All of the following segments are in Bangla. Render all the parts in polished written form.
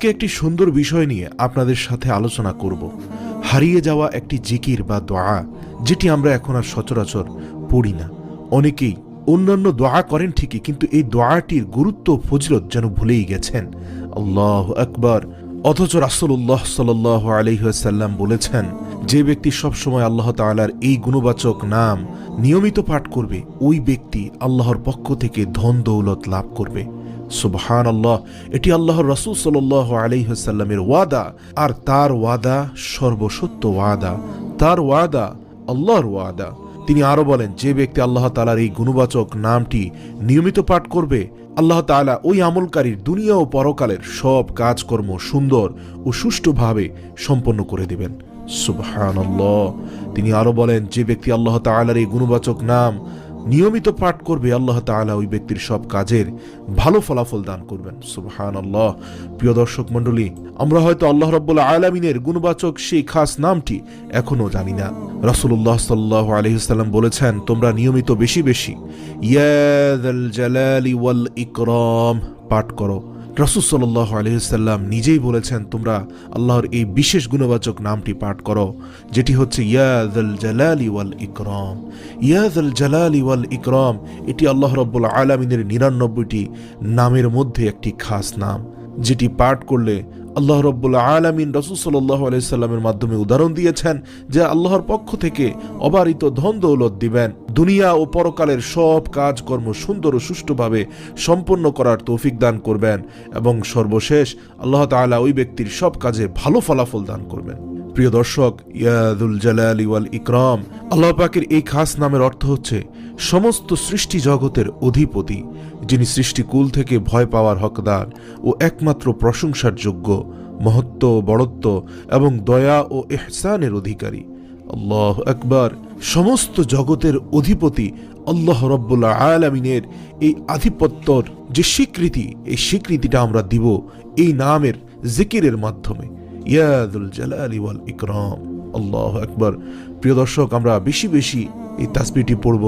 আজকে একটি সুন্দর বিষয় নিয়ে আপনাদের সাথে আলোচনা করব। হারিয়ে যাওয়া একটি জিকির বা দোয়া, যেটি আমরা এখন আর সচরাচর পড়ি না। অনেকেই অন্যান্য দোয়া করেন ঠিকই, কিন্তু এই দোয়াটির গুরুত্ব ফজিলত যেন ভুলেই গেছেন। আল্লাহু আকবার। অথচ রাসূলুল্লাহ সাল্লাল্লাহু আলাইহি ওয়াসাল্লাম বলেছেন, যে ব্যক্তি সবসময় আল্লাহ তাআলার এই গুণবাচক নাম নিয়মিত পাঠ করবে, ওই ব্যক্তি আল্লাহর পক্ষ থেকে ধন দৌলত লাভ করবে। সুবহানাল্লাহ। এটি আল্লাহর রাসূল সাল্লাল্লাহু আলাইহি ওয়াসাল্লামের ওয়াদা, আর তার ওয়াদা সর্বসত্য ওয়াদা। তার ওয়াদা আল্লাহর ওয়াদা। তিনি আরো বলেন, যে ব্যক্তি আল্লাহ তাআলার এই গুণবাচক নামটি নিয়মিত পাঠ করবে, আল্লাহ তাআলা ওই আমলকারীর দুনিয়া ও পরকালের সব কাজকর্ম সুন্দর ও সুষ্ঠুভাবে সম্পন্ন করে দিবেন। সুবহানাল্লাহ। তিনি আরো বলেন, যে ব্যক্তি আল্লাহ তাআলার এই গুণবাচক নাম নিয়মিত পাঠ করবে, আল্লাহ তাআলা ওই ব্যক্তির সব কাজের ভালো ফলাফল দান করবেন। সুবহানাল্লাহ। প্রিয় দর্শক মণ্ডলী, আমরা হয়তো আল্লাহ রাব্বুল আলামিনের গুণবাচক সেই খাস নামটি এখনো জানি না। রাসূলুল্লাহ সাল্লাল্লাহু আলাইহি ওয়াসাল্লাম বলেছেন, তোমরা নিয়মিত বেশি বেশি ইয়া যাল জালালি ওয়াল ইকরাম পাঠ করো। রাসূল সাল্লাল্লাহু আলাইহি ওয়াসাল্লাম নিজেই বলেছেন, তোমরা আল্লাহর এই বিশেষ গুণবাচক নামটি পাঠ করো, যেটি হচ্ছে ইয়া যাল জালালি ওয়াল ইকরাম। ইয়া যাল জালালি ওয়াল ইকরাম, এটি আল্লাহ রাব্বুল আলামিনের 99টি নামের মধ্যে একটি খাস নাম, যেটি পাঠ করলে আল্লাহ রাব্বুল আলামিন রাসূল সাল্লাল্লাহু আলাইহি ওয়াসাল্লামের মাধ্যমে উদাহরণ দিয়েছেন যে আল্লাহর পক্ষ থেকে অবারিত ধন দৌলত দিবেন, দুনিয়া ও পরকালের সব কাজকর্ম সুন্দর ও সুষ্ঠুভাবে সম্পন্ন করার তৌফিক দান করবেন, এবং সর্বশেষ আল্লাহ তাআলা ওই ব্যক্তির সব কাজে ভালো ফলাফল দান করবেন। প্রিয় দর্শক, ইয়া যুল জালালি ওয়াল ইকরাম, আল্লাহ পাকের এই খাস নামের অর্থ হচ্ছে সমস্ত সৃষ্টি জগতের অধিপতি, যিনি সৃষ্টিকুল থেকে ভয় পাওয়ার হকদার ও একমাত্র প্রশংসার যোগ্য, মহত্ব, বড়ত্ব এবং দয়া ও ইহসানের অধিকারী। আল্লাহু আকবার। সমস্ত জগতের অধিপতি আল্লাহ রাব্বুল আলামিনের এই আধিপত্যর যে স্বীকৃতি, এই স্বীকৃতিটা আমরা দিব এই নামের জিকিরের মাধ্যমে। ইয়া যুল জালালি ওয়াল ইকরাম। আল্লাহু আকবার। প্রিয় দর্শক, আমরা বেশি বেশি এই তাসবিহটি পড়ব।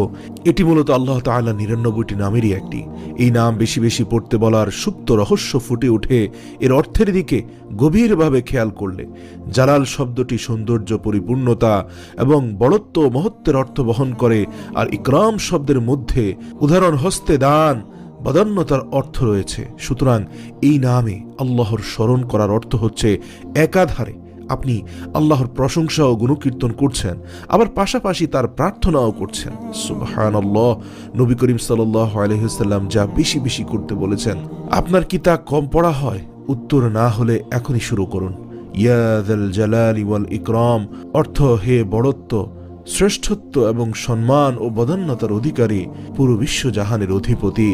এটি মূলত আল্লাহ তাআলা 99টি নামেরই একটি। এই নাম বেশি বেশি পড়তে বলার সুপ্ত রহস্য ফুটে ওঠে এর অর্থের দিকে গভীরভাবে খেয়াল করলে। জালাল শব্দটি সৌন্দর্য, পরিপূর্ণতা এবং বড়ত্ব, মহত্বের অর্থ বহন করে, আর ইকরাম শব্দের মধ্যে উদাহরণ হস্তে দান, বদান্যতার অর্থ রয়েছে। সুতরাং এই নামে আল্লাহর স্মরণ করার অর্থ হচ্ছে একাধারে আপনি আল্লাহর প্রশংসা ও গুণকীর্তন করছেন, আবার পাশাপাশি তার প্রার্থনাও করছেন। সুবহানাল্লাহ। নবী করিম সাল্লাল্লাহু আলাইহি ওয়াসাল্লাম যা বেশি বেশি করতে বলেছেন। আপনার কি তা কম পড়া হয়? উত্তর না হলে এখনই শুরু করুন। ইয়া যাল জালালি ওয়াল ইকরাম অর্থ হে বড়ত্ব, শ্রেষ্ঠত্ব এবং সম্মান ও বদান্যতার অধিকারী, পুরো বিশ্বজাহানের অধিপতি।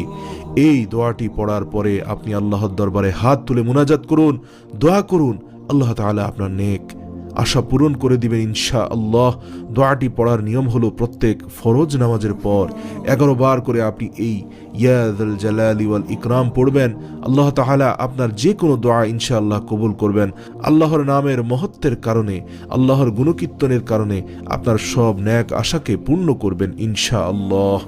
এই দোয়াটি পড়ার পরে আপনি আল্লাহর দরবারে হাত তুলে মুনাজাত করুন, দোয়া করুন। আল্লাহ তাআলা আপনার নেক আশা পূরণ করে দিবেন ইনশাআল্লাহ। দোয়াটি পড়ার নিয়ম হলো, প্রত্যেক ফরজ নামাজের পর 11 বার করে আপনি এই ইয়া যাল জালালি ওয়াল ইকরাম পড়বেন। আল্লাহ তাআলা আপনার যে কোনো দোয়া ইনশাআল্লাহ কবুল করবেন। আল্লাহর নামের মহত্বের কারণে, আল্লাহর গুণকীর্তনের কারণে আপনার সব নেক আশাকে পূর্ণ করবেন ইনশাআল্লাহ।